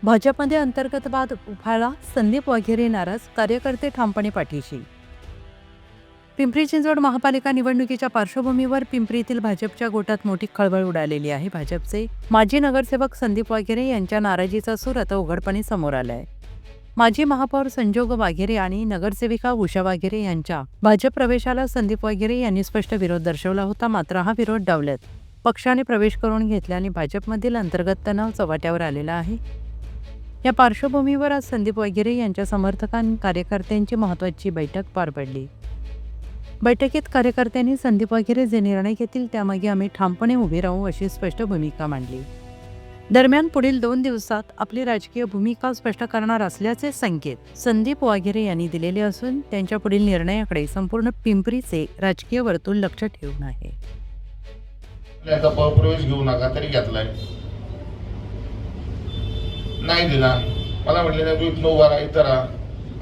भाजपमध्ये अंतर्गत वाद उफाळला, संदीप वाघेरे नाराज, कार्यकर्ते ठामपणे पाठीशी. पिंपरी चिंचवड महापालिका निवडणुकीच्या पार्श्वभूमीवर पिंपरीतील भाजपच्या गोटात मोठी खळबळ उडालेली आहे. भाजपचे माजी नगरसेवक संदीप वाघेरे यांच्या नाराजीचा सूर आता उघडपणे समोर आलाय. माजी महापौर संजोग वाघेरे आणि नगरसेविका उषा वाघेरे यांच्या भाजप प्रवेशाला संदीप वाघेरे यांनी स्पष्ट विरोध दर्शवला होता. मात्र हा विरोध डावलत पक्षाने प्रवेश करून घेतल्याने भाजपमधील अंतर्गत तणाव चव्हाट्यावर आलेला आहे. या पार्श्वभूमीवर आज संदीप वाघेरे यांच्या समर्थकांनी कार्यकर्त्यांची महत्त्वाची बैठक पार पडली. बैठकीत कार्यकर्त्यांनी संदीप वाघेरे जे निर्णय घेतील त्यामागे आम्ही ठामपणे उभे राहू अशी स्पष्ट भूमिका मांडली. दरम्यान पुढील 2 दिवसात आपली राजकीय भूमिका स्पष्ट करणार असल्याचे संकेत संदीप वाघेरे यांनी दिलेले असून त्यांच्या पुढील निर्णयाकडे संपूर्ण पिंपरीचे राजकीय वर्तुळ लक्ष ठेवून आहे. याचा प्रवेश घेऊ नका तरी घेतलाय, नाही दिला. मला म्हटले नाही तू इथं उभा राहा, इथं राहा.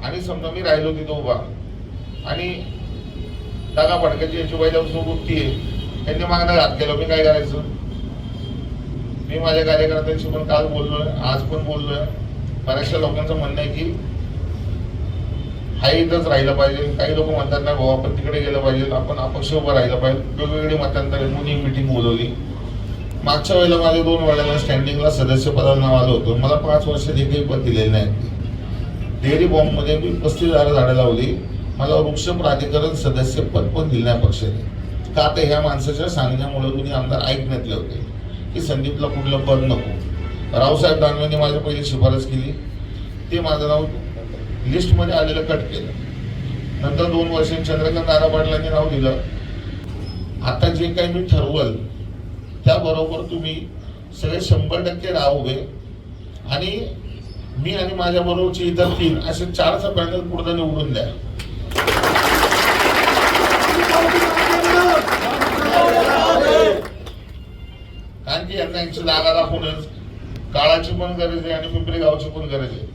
आणि समजा मी राहिलो तिथं उभा आणि दागा फडक्याची याची पहिल्यापासून वृत्ती आहे, त्यांनी मागणं घात केलं, मी काय करायचं? मी माझ्या कार्यकर्त्यांशी पण काल बोललोय, आज पण बोललोय. बऱ्याचशा लोकांचं म्हणणं आहे की हा इथंच राहिलं पाहिजे. काही लोक म्हणतात नाही भाऊ आपण तिकडे गेलं पाहिजे, आपण अपक्ष उभं राहिलं पाहिजे. वेगवेगळी मतांतर म्हणून मिटिंग बोलवली. मागच्या वेळेला माझे 2 वेळेला स्टँडिंगला सदस्य पदाला नाव आलं होतं. मला 5 वर्षात एकही पद दिलेलं नाही. डेअरी बॉम्बमध्ये मी 35,000 झाडं लावली. मला वृक्ष प्राधिकरण सदस्य पद पण दिलं नाही पक्षाने. का तर ह्या माणसाच्या सांगण्यामुळे तुम्ही आमदार ऐकण्यातले होते की संदीपला कुठलं पद नको. रावसाहेब दानवेंनी माझी पहिली शिफारस केली, ते माझं नाव लिस्टमध्ये आलेलं कट केलं. नंतर 2 वर्षांनी चंद्रकांत दादा पाटलांनी नाव दिलं. आता जे काही मी ठरवल त्याबरोबर तुम्ही सगळे 100% राहा उभे आणि मी आणि माझ्या बरोबरचे इतर 3 असे 4चा पॅनल पुढे निवडून द्या. कारण की यांना यांची जागा दाखवूनच काळाची पण गरज आहे आणि पिंपरी गावची पण गरज आहे.